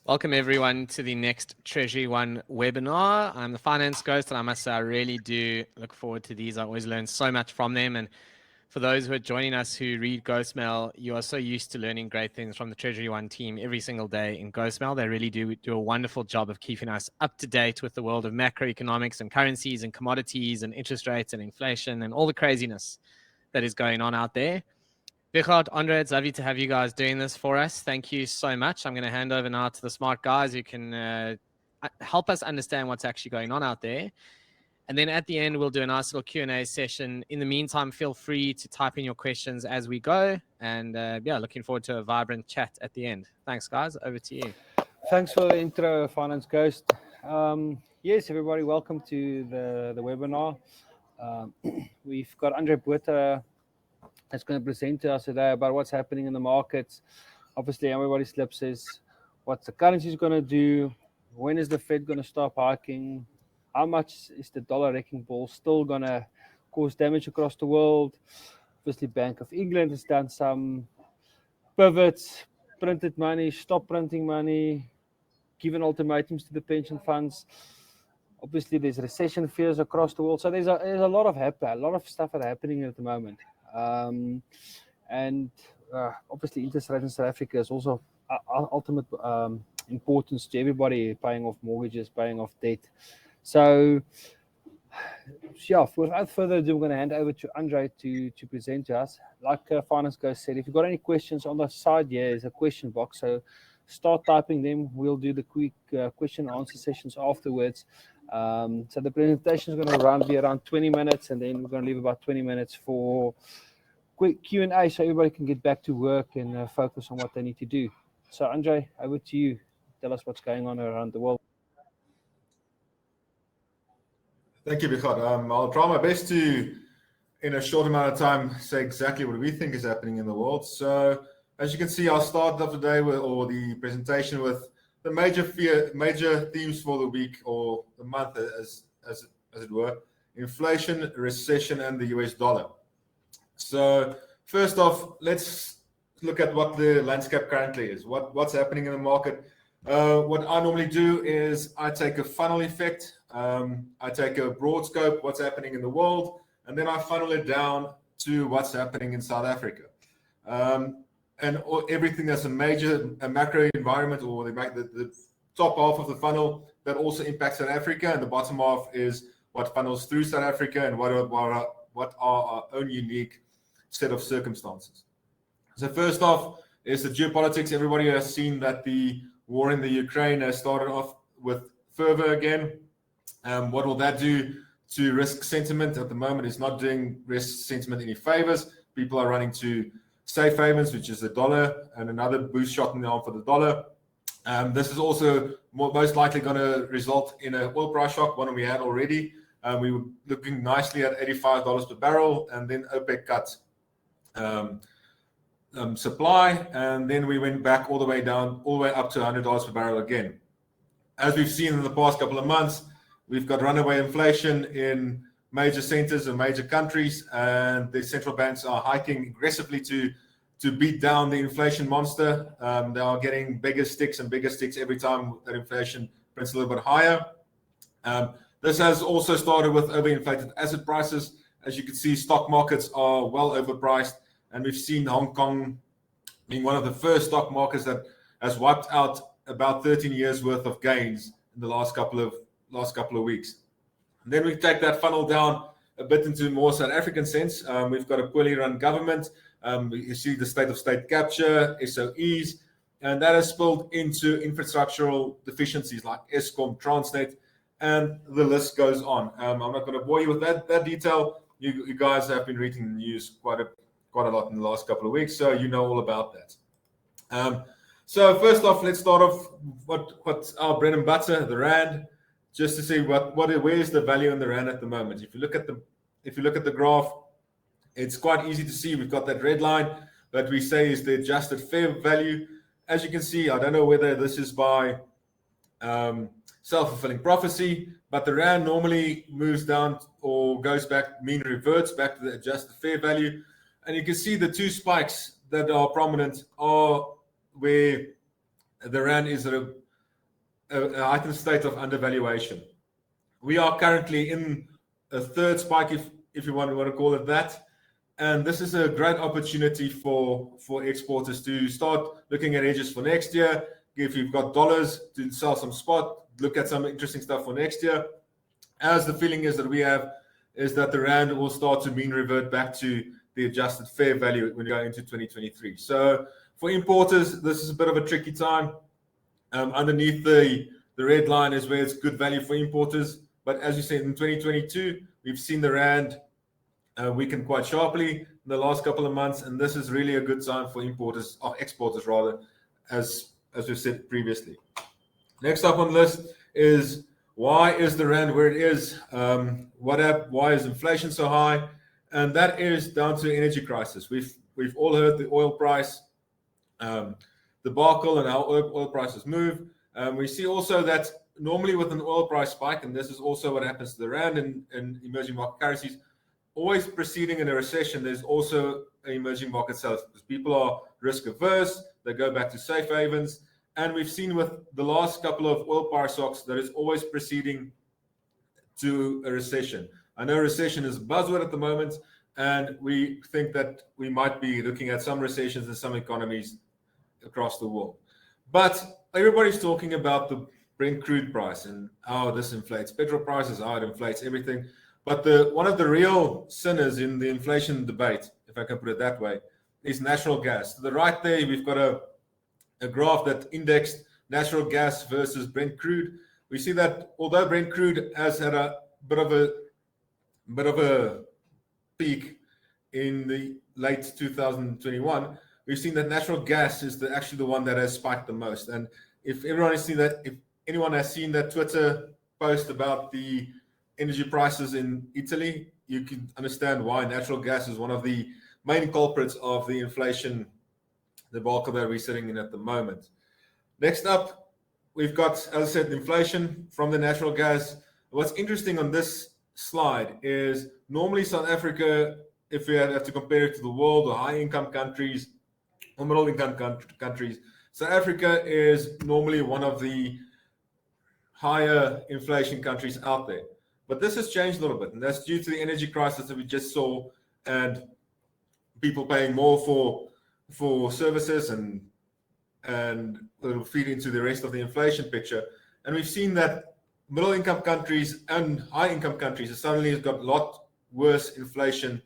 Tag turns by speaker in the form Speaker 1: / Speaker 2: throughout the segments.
Speaker 1: Welcome everyone to the next TreasuryONE webinar. I'm the finance ghost, and I must say I really do look forward to these. I always learn so much from them. And for those who are joining us who read Ghostmail, you are so used to learning great things from the TreasuryONE team every single day in Ghostmail. They really do a wonderful job of keeping us up to date with the world of macroeconomics and currencies and commodities and interest rates and inflation and all the craziness that is going on out there. Richard, Andre, it's lovely to have you guys doing this for us. Thank you so much. I'm going to hand over now to the smart guys who can help us understand what's actually going on out there. And then at the end, we'll do a nice little Q&A session. In the meantime, feel free to type in your questions as we go. And yeah, looking forward to a vibrant chat at the end. Thanks, guys. Over to you.
Speaker 2: Thanks for the intro, Finance Ghost. Yes, everybody, welcome to the webinar. We've got Andre Botha that's going to present to us today about what's happening in the markets. Obviously, everybody's lips is what the currency is going to do, when is the Fed going to stop hiking, how much is the dollar wrecking ball still going to cause damage across the world. Obviously, Bank of England has done some pivots, printed money, stopped printing money, given ultimatums to the pension funds. Obviously, there's recession fears across the world. So there's a lot of stuff that happening at the moment. And obviously interest rate in South Africa is also ultimate importance to everybody paying off mortgages, paying off debt. So yeah, without further ado, I'm going to hand over to Andre to present to us. Like Finance Ghost said, if you've got any questions on the side here is a question box, so start typing them. We'll do the quick question and answer sessions afterwards. So the presentation is going to be around 20 minutes, and then we're going to leave about 20 minutes for quick Q&A so everybody can get back to work and focus on what they need to do. So Andre, over to you. Tell us what's going on around the world.
Speaker 3: Thank you, Richard. I'll try my best to, in a short amount of time, say exactly what we think is happening in the world. So as you can see, I'll start off today with, or the presentation with, the major themes for the week or the month, as it were: inflation, recession, and the US dollar. So first off, let's look at what the landscape currently is. What's happening in the market? What I normally do is I take a funnel effect. I take a broad scope, what's happening in the world, and then I funnel it down to what's happening in South Africa. And everything that's a macro environment, or the top half of the funnel, that also impacts South Africa, and the bottom half is what funnels through South Africa and what are our own unique set of circumstances. So first off is the geopolitics. Everybody has seen that the war in the Ukraine has started off with fervor again. What will that do to risk sentiment? At the moment, it's not doing risk sentiment any favors. People are running to safe havens, which is the dollar, and another boost shot in the arm for the dollar. This is also most likely going to result in an oil price shock, one we had already. We were looking nicely at $85 per barrel, and then OPEC cut supply, and then we went back all the way down, all the way up to $100 per barrel again. As we've seen in the past couple of months, we've got runaway inflation in major centers and major countries, and the central banks are hiking aggressively to beat down the inflation monster. They are getting bigger sticks and bigger sticks every time that inflation prints a little bit higher. This has also started with overinflated asset prices. As you can see, stock markets are well overpriced, and we've seen Hong Kong being one of the first stock markets that has wiped out about 13 years worth of gains in the last couple of weeks. And then we take that funnel down a bit into more South African sense. We've got a poorly run government. You see the state of state capture, SOEs, and that has spilled into infrastructural deficiencies like Eskom, Transnet, and the list goes on. I'm not going to bore you with that detail. You guys have been reading the news quite a lot in the last couple of weeks, so you know all about that. So first off, let's start off what's our bread and butter, the rand, just to see where's the value in the rand at the moment. If you look at the graph, it's quite easy to see. We've got that red line that we say is the adjusted fair value. As you can see, I don't know whether this is by self-fulfilling prophecy, but the rand normally moves down or goes back, reverts back to the adjusted fair value. And you can see the two spikes that are prominent are where the rand is at a heightened state of undervaluation. We are currently in a third spike, if you want to call it that. And this is a great opportunity for exporters to start looking at hedges for next year. If you've got dollars to sell some spot, look at some interesting stuff for next year. As the feeling is that we have is that the rand will start to mean revert back to the adjusted fair value when we go into 2023. So for importers, this is a bit of a tricky time. Underneath the red line is where it's good value for importers. But as you said, in 2022, we've seen the rand weaken quite sharply in the last couple of months, and this is really a good sign for importers, or exporters rather, as we've said previously. Next up on the list is, why is the rand where it is? Why is inflation so high? And that is down to energy crisis. We've all heard the oil price debacle and how oil prices move. We see also that normally with an oil price spike, and this is also what happens to the rand and emerging market currencies, always preceding in a recession, there's also an emerging market sell-off because people are risk averse. They go back to safe havens. And we've seen with the last couple of oil price shocks that is always preceding to a recession. I know recession is a buzzword at the moment, and we think that we might be looking at some recessions in some economies across the world. But everybody's talking about the Brent crude price and how this inflates petrol prices, how it inflates everything. But one of the real sinners in the inflation debate, if I can put it that way, is natural gas. To the right there, we've got a graph that indexed natural gas versus Brent crude. We see that although Brent crude has had a bit of a peak in the late 2021, we've seen that natural gas is actually the one that has spiked the most. And if anyone has seen that Twitter post about the energy prices in Italy, you can understand why natural gas is one of the main culprits of the inflation debacle that we're sitting in at the moment. Next up, we've got, as I said, inflation from the natural gas. What's interesting on this slide is normally South Africa, if we have to compare it to the world or high-income countries or middle-income countries, South Africa is normally one of the higher inflation countries out there. But this has changed a little bit, and that's due to the energy crisis that we just saw and people paying more for services and it'll feed into the rest of the inflation picture. And we've seen that middle-income countries and high-income countries suddenly have got a lot worse inflation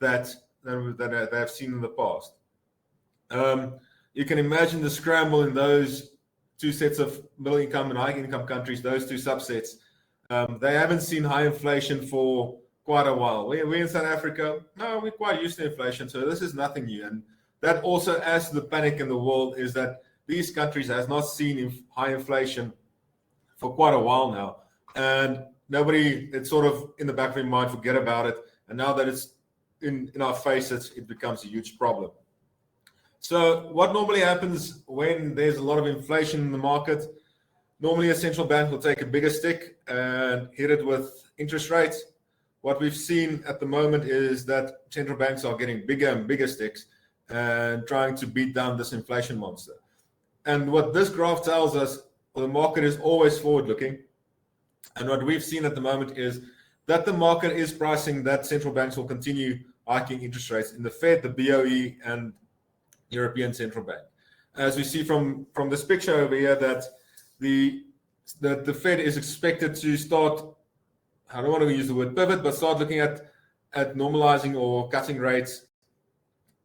Speaker 3: than they have seen in the past. You can imagine the scramble in those two sets of middle-income and high-income countries, those two subsets. They haven't seen high inflation for quite a while. We in South Africa, no, we're quite used to inflation, so this is nothing new. And that also adds to the panic in the world, is that these countries have not seen high inflation for quite a while now. And nobody, it's sort of in the back of their mind, forget about it. And now that it's in our faces, it becomes a huge problem. So what normally happens when there's a lot of inflation in the market? Normally a central bank will take a bigger stick and hit it with interest rates. What we've seen at the moment is that central banks are getting bigger and bigger sticks and trying to beat down this inflation monster. And what this graph tells us, well, the market is always forward-looking. And what we've seen at the moment is that the market is pricing that central banks will continue hiking interest rates in the Fed, the BOE, and European Central Bank. As we see from this picture over here, that the Fed is expected to start, I don't want to use the word pivot, but start looking at normalizing or cutting rates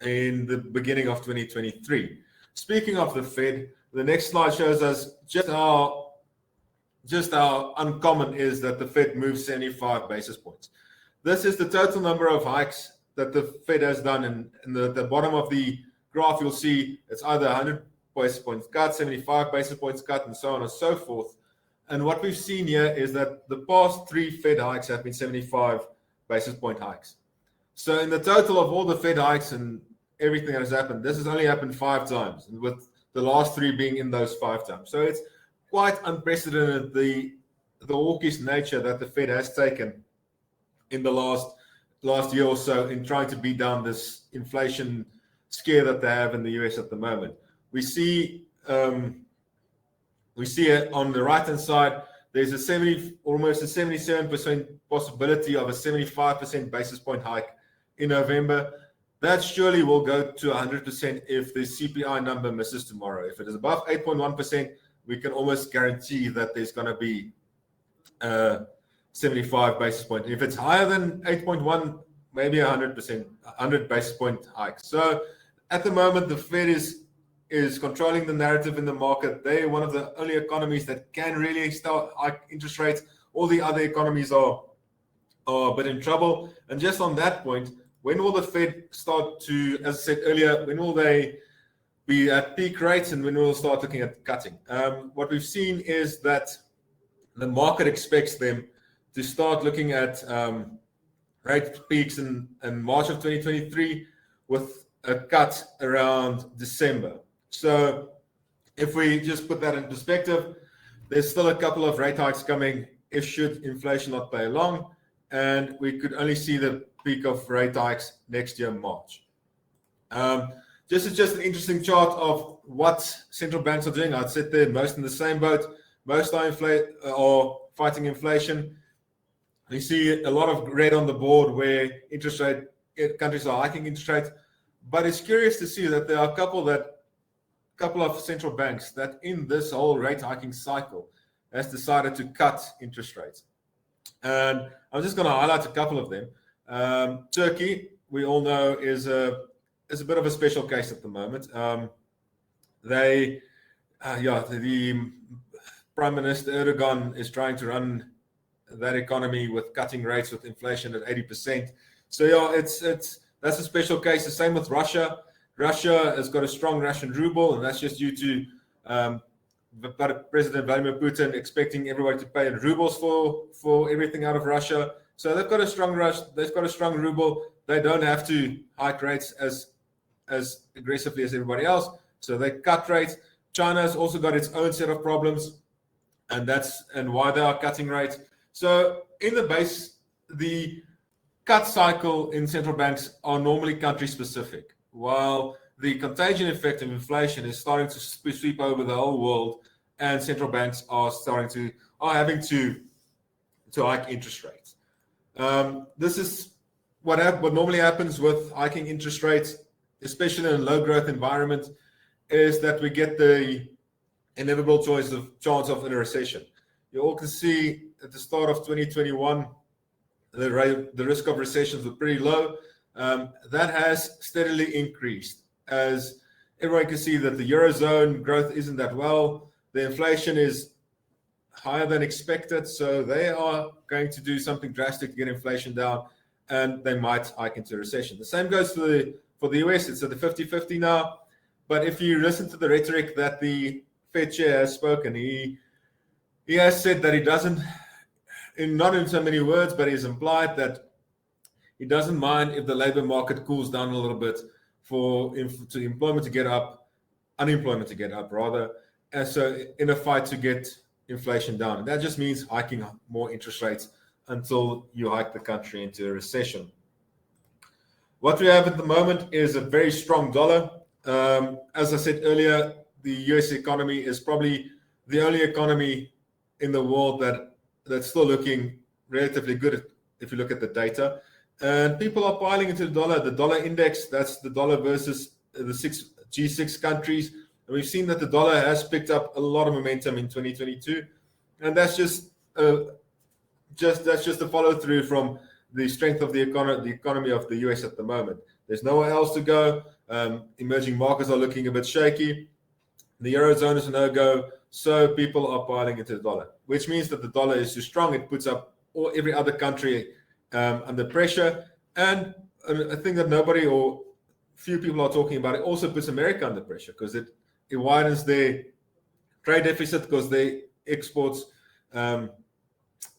Speaker 3: in the beginning of 2023. Speaking of the Fed, the next slide shows us just how uncommon is that the Fed moves 75 basis points. This is the total number of hikes that the Fed has done. And in the bottom of the graph, you'll see it's either 100 basis points cut, 75 basis points cut, and so on and so forth. And what we've seen here is that the past 3 Fed hikes have been 75 basis point hikes. So in the total of all the Fed hikes and everything that has happened, this has only happened 5 times, and with the last 3 being in those 5 times. So it's quite unprecedented, the hawkish nature that the Fed has taken in the last year or so in trying to beat down this inflation scare that they have in the US at the moment. We see we see it on the right-hand side. There's almost a 77% possibility of a 75% basis point hike in November. That surely will go to 100% if the CPI number misses tomorrow. If it is above 8.1%, we can almost guarantee that there's going to be 75 basis point. If it's higher than 8.1, maybe 100%, 100 basis point hike. So at the moment, the Fed is controlling the narrative in the market. They're one of the only economies that can really start hike interest rates. All the other economies are a bit in trouble. And just on that point, when will the Fed start to, as I said earlier, when will they be at peak rates and when will they start looking at cutting? What we've seen is that the market expects them to start looking at rate peaks in March of 2023 with a cut around December. So if we just put that in perspective, there's still a couple of rate hikes coming if should inflation not play along, and we could only see the peak of rate hikes next year in March. This is just an interesting chart of what central banks are doing. I'd sit there most in the same boat. Most are fighting inflation. We see a lot of red on the board where countries are hiking interest rates. But it's curious to see that there are a couple of central banks that in this whole rate hiking cycle has decided to cut interest rates. And I'm just going to highlight a couple of them. Turkey, we all know, is a bit of a special case at the moment. The Prime Minister Erdogan is trying to run that economy with cutting rates with inflation at 80%. So that's a special case. The same with Russia. Russia has got a strong Russian ruble, and that's just due to President Vladimir Putin expecting everybody to pay in rubles for everything out of Russia. So they've got a strong ruble. They don't have to hike rates as aggressively as everybody else. So they cut rates. China has also got its own set of problems, and why they are cutting rates. So in the base, the cut cycle in central banks are normally country specific, while the contagion effect of inflation is starting to sweep over the whole world, and central banks are having to hike interest rates. This is what normally happens with hiking interest rates, especially in a low growth environment, is that we get the inevitable chance of a recession. You all can see at the start of 2021, the risk of recessions were pretty low. That has steadily increased as everyone can see that the Eurozone growth isn't that well. The inflation is higher than expected, so they are going to do something drastic to get inflation down, and they might hike into a recession. The same goes for the US. It's at the 50-50 now. But if you listen to the rhetoric that the Fed chair has spoken, he has said that he doesn't, not in so many words, but he's implied that he doesn't mind if the labor market cools down a little bit for unemployment to get up rather, and so in a fight to get inflation down. And that just means hiking more interest rates until you hike the country into a recession. What we have at the moment is a very strong dollar. As I said earlier, the US economy is probably the only economy in the world that's still looking relatively good if you look at the data. And people are piling into the dollar. The dollar index, that's the dollar versus the G6 countries. And we've seen that the dollar has picked up a lot of momentum in 2022. And that's just a follow through from the strength of the economy of the US at the moment. There's nowhere else to go. Emerging markets are looking a bit shaky. The Eurozone is a no-go. So people are piling into the dollar, which means that the dollar is too strong. It puts up every other country under pressure. And I think that nobody or few people are talking about it also puts America under pressure because it widens their trade deficit because their exports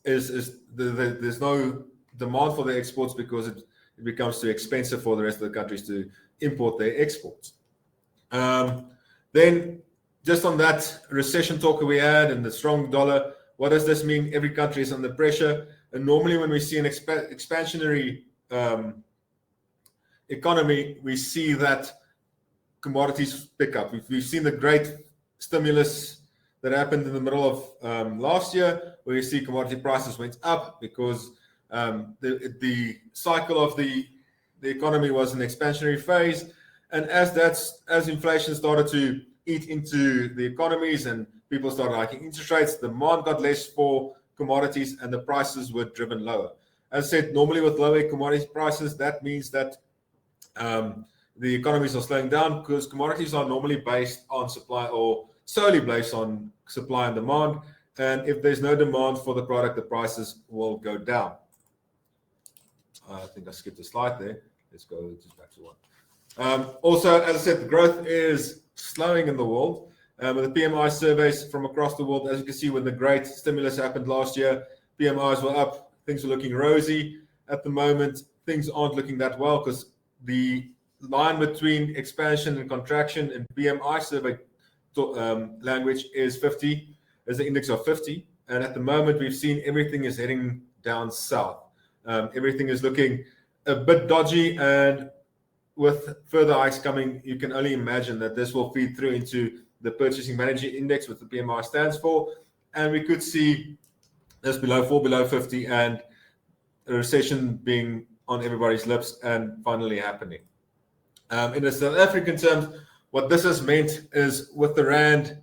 Speaker 3: there's no demand for their exports because it becomes too expensive for the rest of the countries to import their exports. Then just on that recession talk we had and the strong dollar, what does this mean? Every country is under pressure. And normally when we see an expansionary economy, we see that commodities pick up. We've seen the great stimulus that happened in the middle of last year, where you see commodity prices went up because the cycle of the economy was an expansionary phase, and as inflation started to eat into the economies and people started hiking interest rates, demand got less for commodities and the prices were driven lower. As I said, normally with lower commodity prices, that means that the economies are slowing down because commodities are normally based on supply or solely based on supply and demand. And if there's no demand for the product, the prices will go down. I think I skipped a slide there. Let's go just back to one. Also, as I said, the growth is slowing in the world. With the PMI surveys from across the world, as you can see, when the great stimulus happened last year, PMIs were up, things were looking rosy. At the moment, things aren't looking that well because the line between expansion and contraction in PMI survey language is 50, is the index of 50. And at the moment, we've seen everything is heading down south. Everything is looking a bit dodgy, and with further hikes coming, you can only imagine that this will feed through into the Purchasing Manager Index, what the PMI stands for, and we could see this fall below 50, and a recession being on everybody's lips and finally happening. In the South African terms, what this has meant is with the rand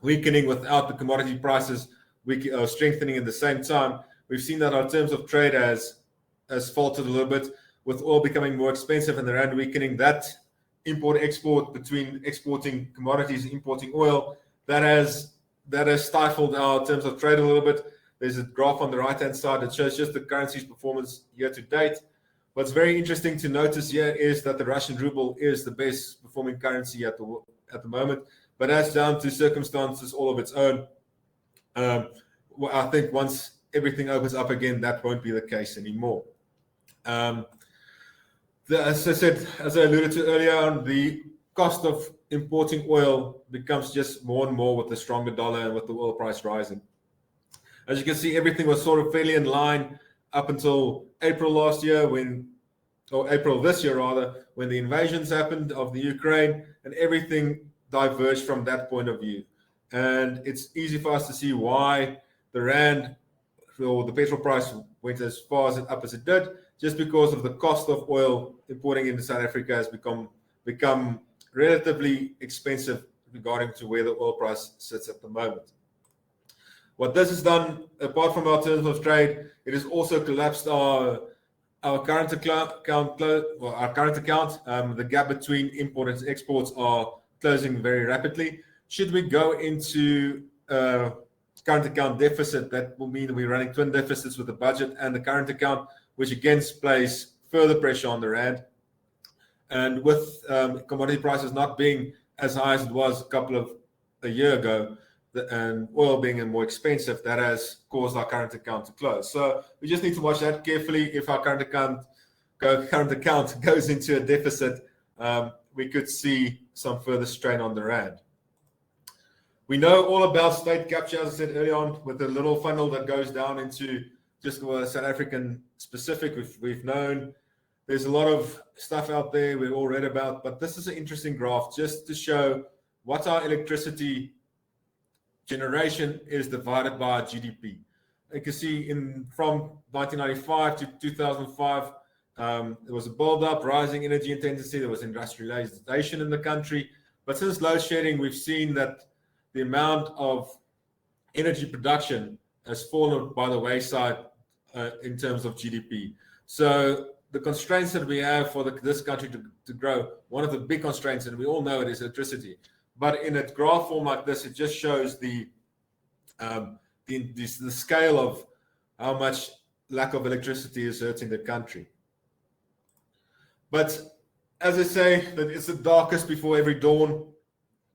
Speaker 3: weakening without the commodity prices strengthening at the same time, we've seen that our terms of trade has faltered a little bit, with oil becoming more expensive and the rand weakening. That import-export between exporting commodities and importing oil, that has stifled our terms of trade a little bit. There's a graph on the right-hand side that shows just the currency's performance year to date. What's very interesting to notice here is that the Russian ruble is the best performing currency at the moment, but that's down to circumstances all of its own. I think once everything opens up again, that won't be the case anymore. As I said, as I alluded to earlier on, the cost of importing oil becomes just more and more with the stronger dollar and with the oil price rising. As you can see, everything was sort of fairly in line up until April last year, April this year rather, when the invasions happened of the Ukraine, and everything diverged from that point of view. And it's easy for us to see why the rand or the petrol price went as far up as it did, just because of the cost of oil importing into South Africa has become relatively expensive regarding to where the oil price sits at the moment. What this has done, apart from our terms of trade, it has also collapsed our current account. The gap between imports and exports are closing very rapidly. Should we go into current account deficit, that will mean that we're running twin deficits with the budget and the current account, which again plays further pressure on the rand. And with commodity prices not being as high as it was a year ago, and oil being more expensive, that has caused our current account to close. So we just need to watch that carefully. If our current account goes into a deficit, we could see some further strain on the rand. We know all about state capture, as I said earlier on, with the little funnel that goes down into just South African specific. We've known there's a lot of stuff out there we've all read about, but this is an interesting graph just to show what our electricity generation is divided by GDP. You can see from 1995 to 2005, there was a build-up, rising energy intensity, there was industrialization in the country. But since load shedding, we've seen that the amount of energy production has fallen by the wayside in terms of GDP. So the constraints that we have for this country to grow, one of the big constraints, and we all know it, is electricity. But in a graph form like this, it just shows the scale of how much lack of electricity is hurting the country. But as I say, that it's the darkest before every dawn,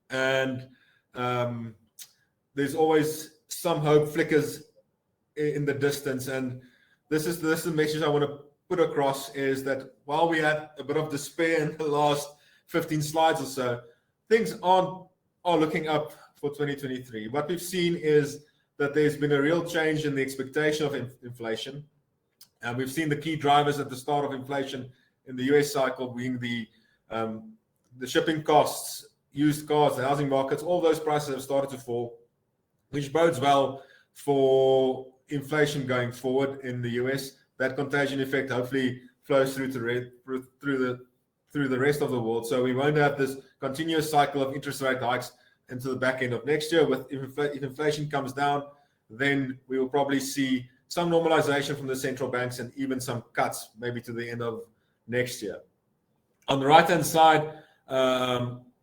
Speaker 3: and there's always some hope flickers in the distance. And this is the message I want to put across, is that while we had a bit of despair in the last 15 slides or so, things are looking up for 2023. What we've seen is that there's been a real change in the expectation of inflation. And we've seen the key drivers at the start of inflation in the US cycle being the shipping costs used cars, the housing markets, all those prices have started to fall, which bodes well for inflation going forward in the US. That contagion effect hopefully flows through the rest of the world. So we won't have this continuous cycle of interest rate hikes into the back end of next year. If inflation comes down, then we will probably see some normalization from the central banks and even some cuts maybe to the end of next year. On the right-hand side,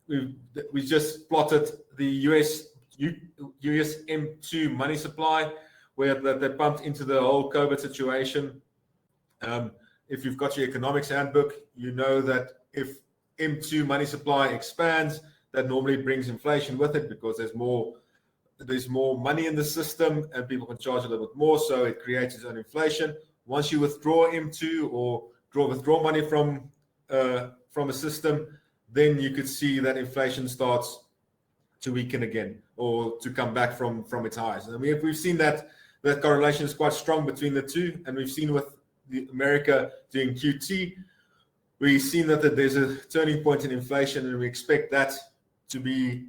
Speaker 3: we just plotted the USM2 money supply, where they pumped into the whole COVID situation. If you've got your economics handbook, you know that if M2 money supply expands, that normally brings inflation with it because there's more money in the system and people can charge a little bit more, so it creates its own inflation. Once you withdraw M2 or withdraw money from a system, then you could see that inflation starts to weaken again or to come back from its highs. And we've seen that correlation is quite strong between the two, and we've seen with America doing QT, we've seen that there's a turning point in inflation, and we expect that to be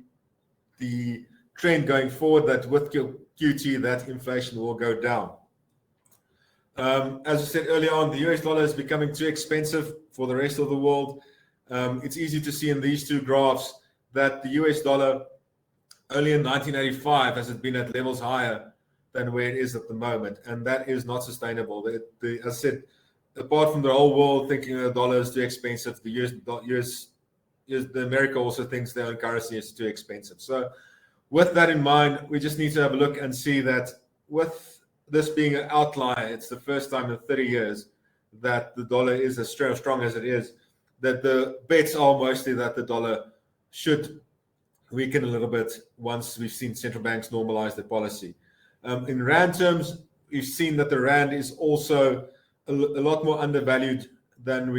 Speaker 3: the trend going forward, that with QT, that inflation will go down. As I said earlier on, the US dollar is becoming too expensive for the rest of the world. It's easy to see in these two graphs that the US dollar only in 1985 has it been at levels higher than where it is at the moment, and that is not sustainable. As I said, apart from the whole world thinking the dollar is too expensive, the America also thinks their own currency is too expensive. So with that in mind, we just need to have a look and see that with this being an outlier, it's the first time in 30 years that the dollar is as strong as it is, that the bets are mostly that the dollar should weaken a little bit once we've seen central banks normalize their policy. In Rand terms, we've seen that the Rand is also a lot more undervalued than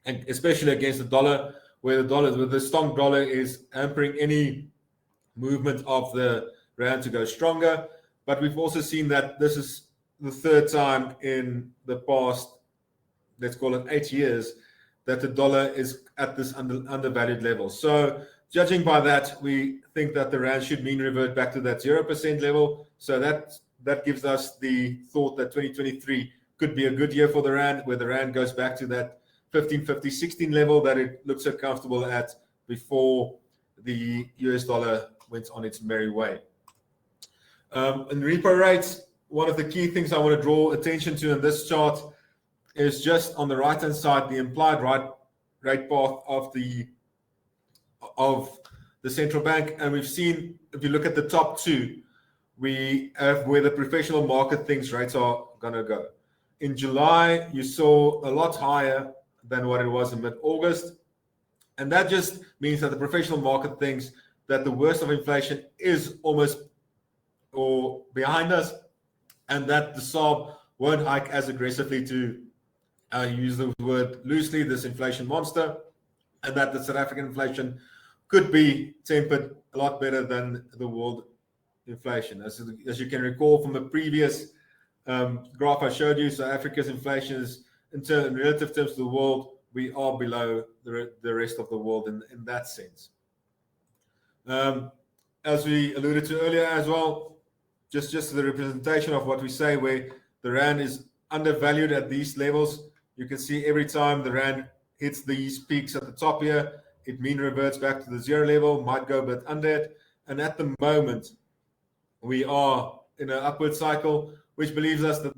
Speaker 3: and especially against the dollar, where the strong dollar is hampering any movement of the Rand to go stronger. But we've also seen that this is the third time in the past, let's call it 8 years, that the dollar is at this undervalued level. So judging by that, we think that the Rand should mean revert back to that 0% level. So that gives us the thought that 2023 could be a good year for the Rand, where the Rand goes back to that 15.50-16 level that it looked so comfortable at before the US dollar went on its merry way. In repo rates, one of the key things I want to draw attention to in this chart is just on the right-hand side, the implied rate path of the central bank. And we've seen, if you look at the top two, we have where the professional market thinks rates are going to go. In July, you saw a lot higher than what it was in mid-August. And that just means that the professional market thinks that the worst of inflation is almost or behind us, and that the SARB won't hike as aggressively, to use the word loosely, this inflation monster, and that the South African inflation could be tempered a lot better than the world inflation. As you can recall from the previous graph I showed you, South Africa's inflation is, in relative terms to the world, we are below the rest of the world in that sense. As we alluded to earlier as well, just the representation of what we say, where the Rand is undervalued at these levels. You can see every time the Rand hits these peaks at the top here, it mean reverts back to the zero level, might go a bit under it. And at the moment, we are in an upward cycle, which leads us to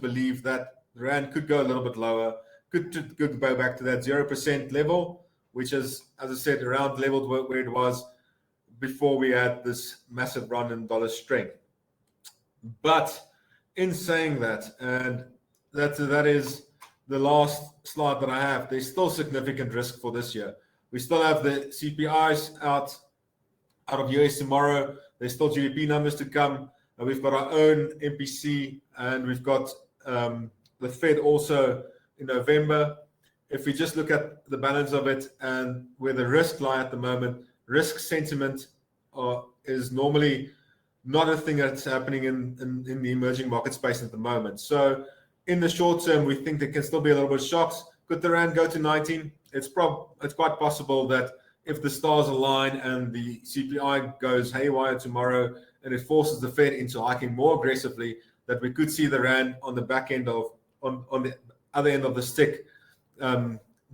Speaker 3: believe that the Rand could go a little bit lower, could go back to that 0% level, which is, as I said, around level where it was before we had this massive run in dollar strength. But in saying that, and that is the last slide that I have, there's still significant risk for this year. We still have the CPIs out of US tomorrow. There's still GDP numbers to come. We've got our own MPC, and we've got the Fed also in November. If we just look at the balance of it and where the risks lie at the moment, risk sentiment is normally not a thing that's happening in the emerging market space at the moment. So in the short term, we think there can still be a little bit of shocks. Could the Rand go to 19? It's quite possible that if the stars align and the CPI goes haywire tomorrow and it forces the Fed into hiking more aggressively, that we could see the rand on the back end of on the other end of the stick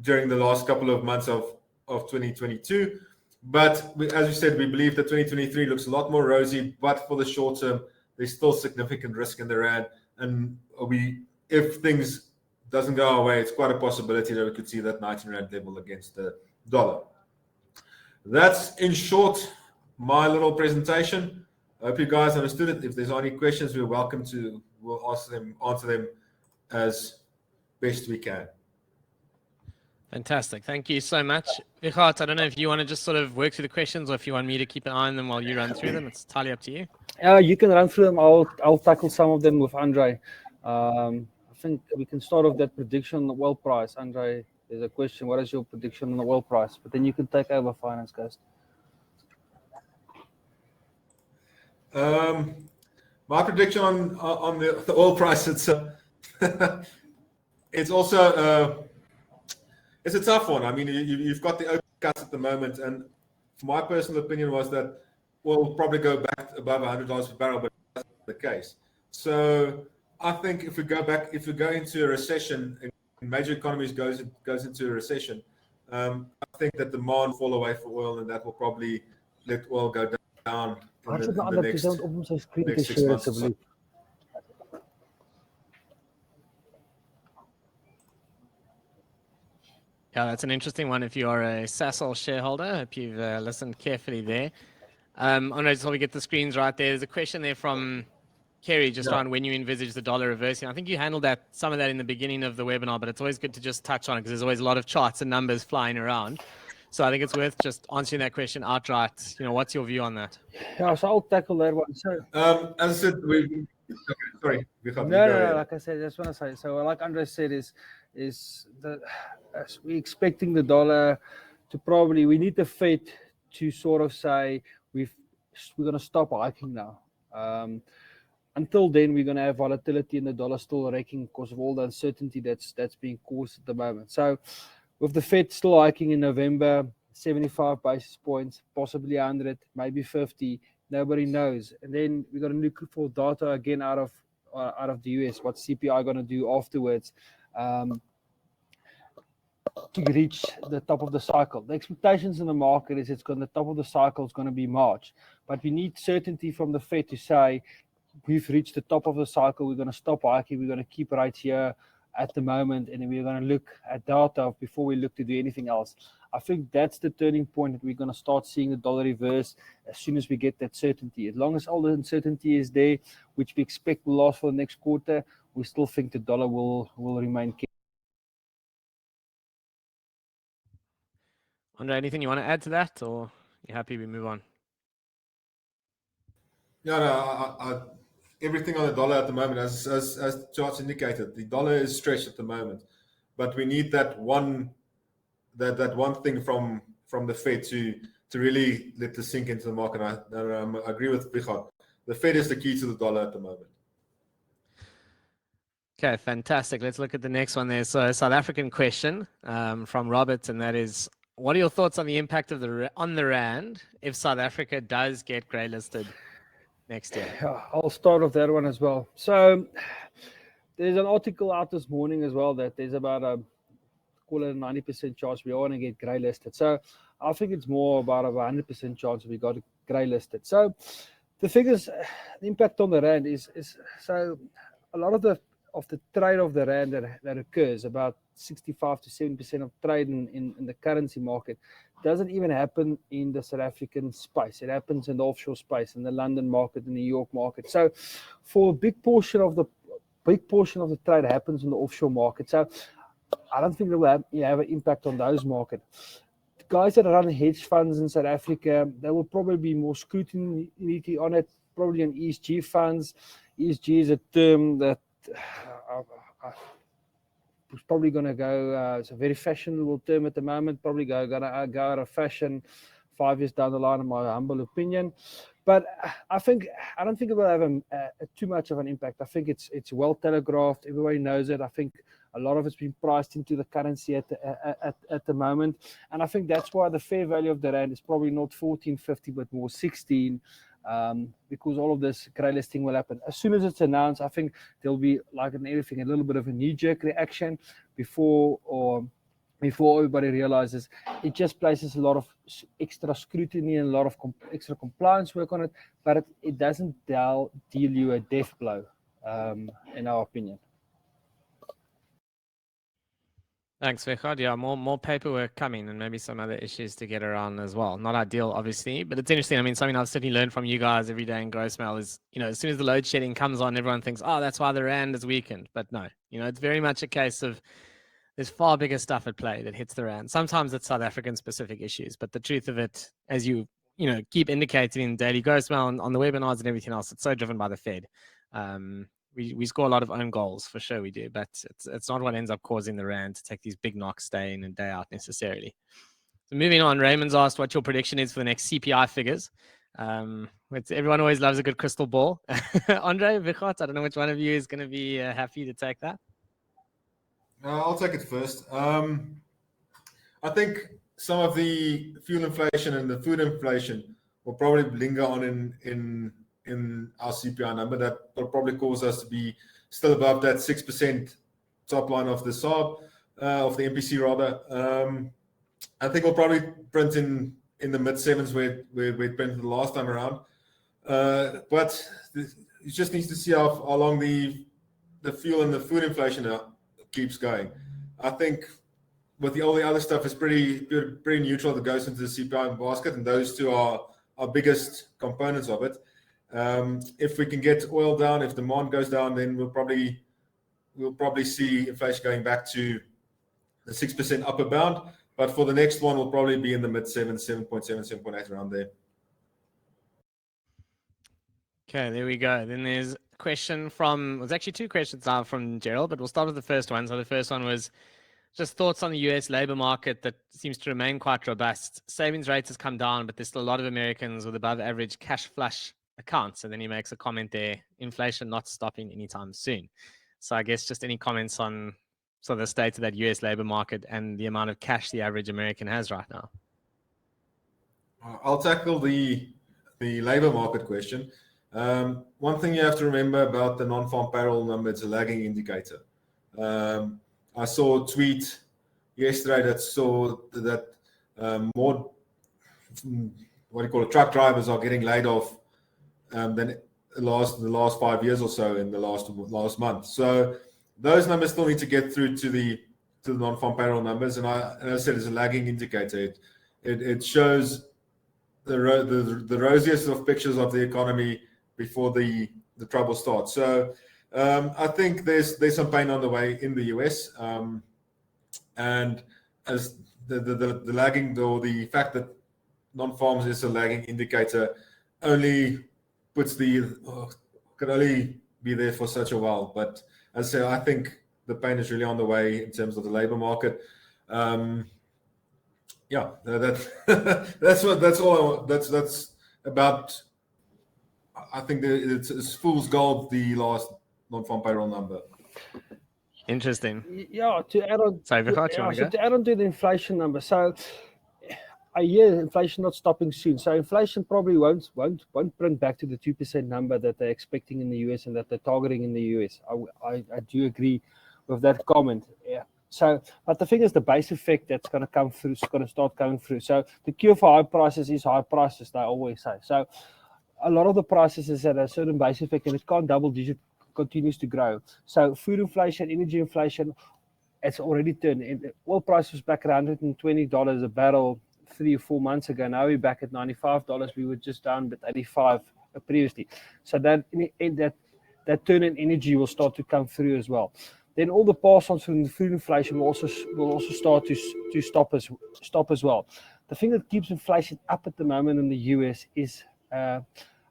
Speaker 3: during the last couple of months of 2022. But as we said, we believe that 2023 looks a lot more rosy, but for the short term, there's still significant risk in the rand. And if things doesn't go our way, it's quite a possibility that we could see that 19 rand level against the dollar. That's in short my little presentation. I hope you guys understood it. If there's any questions, we'll answer them as best we can.
Speaker 1: Fantastic. Thank you so much. Richard, I don't know if you want to just sort of work through the questions or if you want me to keep an eye on them while you run through them. It's entirely up to you.
Speaker 2: You can run through them. I'll tackle some of them with Andre. I think we can start off that prediction on the oil price. Andre, there's a question. What is your prediction on the oil price? But then you can take over, Finance Ghost.
Speaker 3: My prediction on the oil price, it's also it's a tough one. I mean, you've got the open cuts at the moment, and my personal opinion was that oil will probably go back above $100 per barrel, but that's not the case. So I think if we go into a recession, and major economies goes into a recession, I think that demand will fall away for oil, and that will probably let oil go down in the next 6 months or so.
Speaker 1: Yeah, that's an interesting one if you are a Sasol shareholder. I hope you've listened carefully there. Andre, just while we get the screens right there, there's a question there from Kerry just on when you envisage the dollar reversing. I think you handled some of that in the beginning of the webinar, but it's always good to just touch on it because there's always a lot of charts and numbers flying around. So I think it's worth just answering that question outright. What's your view on that?
Speaker 2: Yeah, so I'll tackle that one. So,
Speaker 3: as I said, sorry.
Speaker 2: No, like I said, I just want to say. So, like Andre said, is that we're expecting the dollar to we need the Fed to sort of say we're going to stop hiking now. Until then, we're going to have volatility in the dollar still wrecking because of all the uncertainty that's being caused at the moment. So, with the Fed still hiking in November, 75 basis points, possibly 100, maybe 50, nobody knows. And then we're going to look for data again out of the US. What's CPI going to do afterwards to reach the top of the cycle? The expectations in the market is the top of the cycle is going to be March, but we need certainty from the Fed to say we've reached the top of the cycle. We're going to stop hiking. We're going to keep right here at the moment, and then we're going to look at data before we look to do anything else. I think that's the turning point that we're going to start seeing the dollar reverse as soon as we get that certainty. As long as all the uncertainty is there, which we expect will last for the next quarter, we still think the dollar will remain key.
Speaker 1: Andre, anything you want to add to that, or you happy we move on?
Speaker 3: Yeah, no, everything on the dollar at the moment, as charts indicated, the dollar is stretched at the moment, but we need that one thing from the Fed to really let this sink into the market. I agree with Richard. The Fed is the key to the dollar at the moment.
Speaker 1: Okay, fantastic. Let's look at the next one there. So, a South African question from Robert, and that is, what are your thoughts on the impact of on the rand if South Africa does get grey listed next year?
Speaker 2: I'll start off that one as well. So there's an article out this morning as well that there's about call it a 90% chance we are going to get grey listed. So I think it's more about a 100% chance we got grey listed. So the figures, the impact on the rand is so a lot of the trade of the rand that occurs, about 65 to 7% of trade in the currency market, doesn't even happen in the South African space. It happens in the offshore space, in the London market, in the New York market. So for a big portion of the trade happens in the offshore market. So I don't think it will have an impact on those markets. The guys that run hedge funds in South Africa, there will probably be more scrutiny on it, probably on ESG funds. ESG is a term that it's probably going to go, it's a very fashionable term at the moment, probably going to go out of fashion 5 years down the line, in my humble opinion. But I don't think it will have too much of an impact. I think it's well telegraphed. Everybody knows it. I think A lot of it's been priced into the currency at the moment. And I think that's why the fair value of the rand is probably not 14.50, but more 16, because all of this grey listing will happen. As soon as it's announced, I think there'll be, like in everything, a little bit of a knee-jerk reaction before everybody realizes. It just places a lot of extra scrutiny and a lot of extra compliance work on it, but it doesn't deal you a death blow, in our opinion.
Speaker 1: Thanks, Vichard. Yeah, more paperwork coming and maybe some other issues to get around as well. Not ideal, obviously, but it's interesting. I mean, something I've certainly learned from you guys every day in Grossmail is, as soon as the load shedding comes on, everyone thinks, oh, that's why the rand is weakened. But no, it's very much a case of there's far bigger stuff at play that hits the rand. Sometimes it's South African specific issues, but the truth of it, as you keep indicating in daily Grossmail and on the webinars and everything else, it's so driven by the Fed. We score a lot of own goals, for sure we do, but it's not what ends up causing the rand to take these big knocks day in and day out necessarily. So moving on, Raymond's asked what your prediction is for the next CPI figures. Everyone always loves a good crystal ball. Andre, Vichard, I don't know which one of you is going to be happy to take that.
Speaker 3: I'll take it first. I think some of the fuel inflation and the food inflation will probably linger on in our CPI number. That will probably cause us to be still above that 6% top line of the SARB, of the MPC rather. I think we'll probably print in the mid sevens where we printed the last time around. But it just needs to see how long the fuel and the food inflation keeps going. I think with all the other stuff is pretty neutral that goes into the CPI basket, and those two are our biggest components of it. If we can get oil down, if demand goes down, then we'll probably see inflation going back to the 6% upper bound. But for the next one, we'll probably be in the mid 7.7, 7.8 around there.
Speaker 1: Okay, there we go. Then there's a question there's actually two questions now from Gerald, but we'll start with the first one. So the first one was just thoughts on the US labor market that seems to remain quite robust. Savings rates has come down, but there's still a lot of Americans with above average cash flush accounts. And then he makes a comment there, inflation not stopping anytime soon. So I guess just any comments on the state of that US labor market and the amount of cash the average American has right now.
Speaker 3: I'll tackle the labor market question. One thing you have to remember about the non-farm payroll number, it's a lagging indicator. I saw a tweet yesterday that more truck drivers are getting laid off than the last 5 years or so in the last month. So those numbers still need to get through to the non-farm payroll numbers, and as I said, it's a lagging indicator. It shows the rosiest of pictures of the economy before the trouble starts. So I think there's some pain on the way in the US, and as the lagging, or the fact that non-farms is a lagging indicator, only could only be there for such a while. But as I say, I think the pain is really on the way in terms of the labor market. That's about. I think it's fool's gold, the last non-farm payroll number.
Speaker 1: Interesting.
Speaker 2: Yeah, to add on.
Speaker 1: Sorry, Vichard,
Speaker 2: to add on to the inflation number. So I hear inflation not stopping soon. So inflation probably won't print back to the 2% number that they're expecting in the US and that they're targeting in the US. I do agree with that comment. Yeah. So, but the thing is, the base effect that's going to come through is going to start coming through. So the cure for high prices is high prices, they always say. So a lot of the prices is at a certain base effect, and it can't double digit, continues to grow. So food inflation, energy inflation, it's already turned. Oil price was back around $120 a barrel 3 or 4 months ago. Now we're back at $95. We were just down at 85 previously. So that turn in energy will start to come through as well. Then all the pass-ons from the food inflation will also start to stop as well. The thing that keeps inflation up at the moment in the US is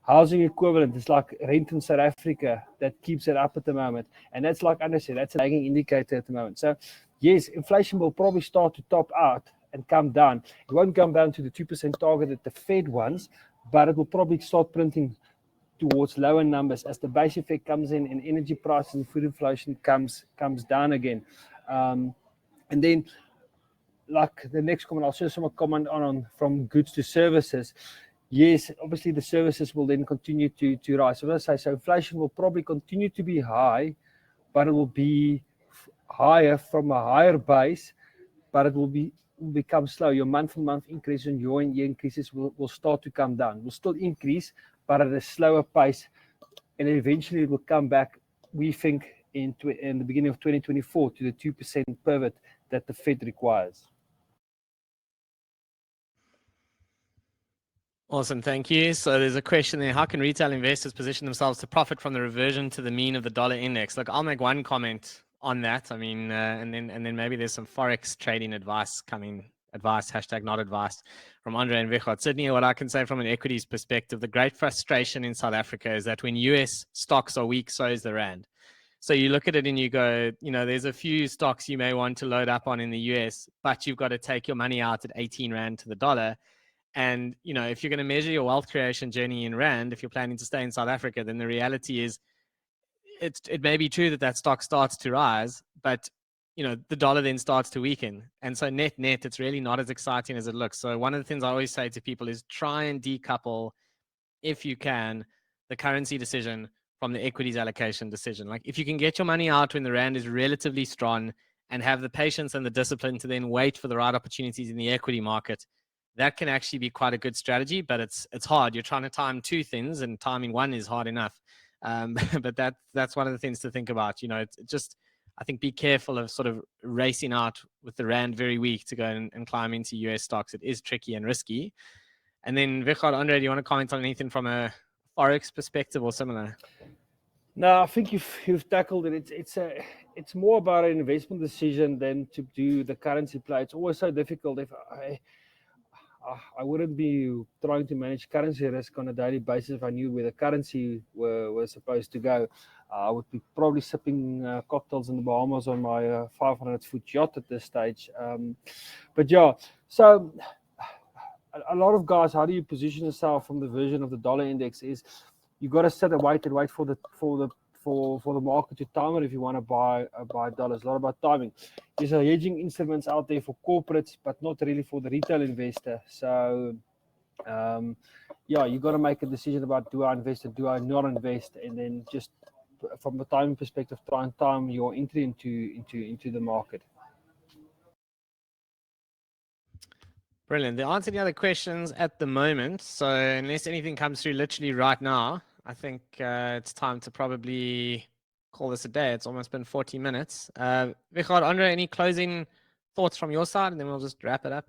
Speaker 2: housing equivalent. It's like rent in South Africa that keeps it up at the moment. And that's, like Anna said, that's a lagging indicator at the moment. So yes, inflation will probably start to top out and come down. It won't come down to the 2% target that the Fed wants, but it will probably start printing towards lower numbers as the base effect comes in and energy prices and food inflation comes down again. And then, like the next comment, I'll share some comment on from goods to services. Yes, obviously the services will then continue to rise. So as I say, so inflation will probably continue to be high, but it will be higher from a higher base, but it will become slow. Your month-on-month increase and year-on-year increases will start to come down. Will still increase, but at a slower pace, and eventually it will come back, we think, in the beginning of 2024 to the 2% pivot that the Fed requires.
Speaker 1: Awesome, thank you. So there's a question there: how can retail investors position themselves to profit from the reversion to the mean of the dollar index? Look, I'll make one comment on that. I mean, and then maybe there's some forex trading advice coming. Advice, hashtag not advice, from Andre and Vichot. Certainly what I can say from an equities perspective, the great frustration in South Africa is that when US stocks are weak, so is the rand. So you look at it and you go, there's a few stocks you may want to load up on in the US, but you've got to take your money out at 18 rand to the dollar. And, if you're going to measure your wealth creation journey in rand, if you're planning to stay in South Africa, then the reality is it may be true that stock starts to rise, but the dollar then starts to weaken. And so net, it's really not as exciting as it looks. So one of the things I always say to people is try and decouple, if you can, the currency decision from the equities allocation decision. Like if you can get your money out when the rand is relatively strong and have the patience and the discipline to then wait for the right opportunities in the equity market, that can actually be quite a good strategy, but it's hard. You're trying to time two things, and timing one is hard enough. But that's one of the things to think about. It's just, I think, be careful of sort of racing out with the rand very weak to go and climb into US stocks. It is tricky and risky. And then Vichot, Andre, do you want to comment on anything from a forex perspective or similar?
Speaker 2: No, I think you've tackled it. It's more about an investment decision than to do the currency play. It's always so difficult. If I wouldn't be trying to manage currency risk on a daily basis if I knew where the currency were supposed to go. I would be probably sipping cocktails in the Bahamas on my 500-foot yacht at this stage. But yeah, so a lot of guys, how do you position yourself from the version of the dollar index is you got to sit and wait for the market to time it if you want to buy dollars. A lot about timing. There's hedging instruments out there for corporates, but not really for the retail investor. So, you got to make a decision about, do I invest or do I not invest, and then just from a timing perspective, try and time your entry into the market.
Speaker 1: Brilliant. There aren't any other questions at the moment, so unless anything comes through literally right now, I think it's time to probably call this a day. It's almost been 40 minutes. Vichot, Andre, any closing thoughts from your side, and then we'll just wrap it up?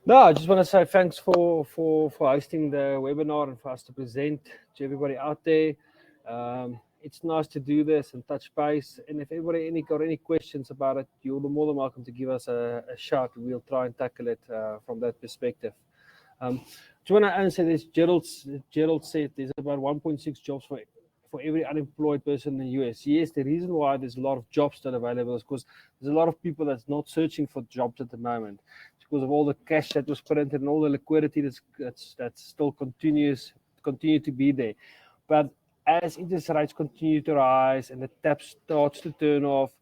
Speaker 2: No, I just want to say thanks for hosting the webinar and for us to present to everybody out there. It's nice to do this and touch base. And if everybody got any questions about it, you're more than welcome to give us a shout. We'll try and tackle it from that perspective. Do you want to answer this? Gerald said there's about 1.6 jobs for every unemployed person in the US. Yes, the reason why there's a lot of jobs still available is because there's a lot of people that's not searching for jobs at the moment. It's because of all the cash that was printed and all the liquidity that's still continue to be there. But as interest rates continue to rise and the tap starts to turn off,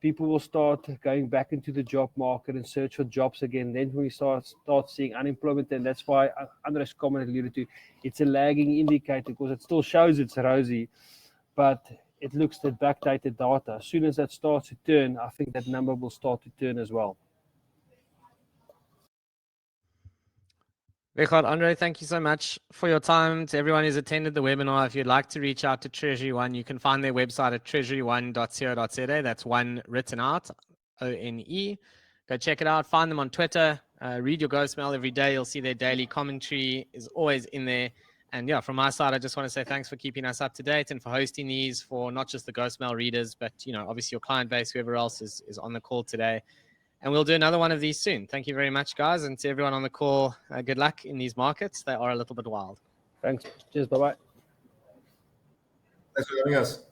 Speaker 2: people will start going back into the job market and search for jobs again. Then we start seeing unemployment, and that's why Andre's comment alluded to, it's a lagging indicator because it still shows it's rosy, but it looks at backdated data. As soon as that starts to turn, I think that number will start to turn as well.
Speaker 1: Vichot, Andre, thank you so much for your time. To everyone who's attended the webinar, if you'd like to reach out to TreasuryONE, you can find their website at treasuryone.co.za. That's one written out, ONE. Go check it out. Find them on Twitter. Read your Ghost Mail every day. You'll see their daily commentary is always in there. And yeah, from my side, I just want to say thanks for keeping us up to date and for hosting these for not just the Ghost Mail readers, but obviously your client base, whoever else is on the call today. And we'll do another one of these soon. Thank you very much, guys. And to everyone on the call, good luck in these markets. They are a little bit wild.
Speaker 2: Thanks. Cheers. Bye-bye.
Speaker 3: Thanks for having us.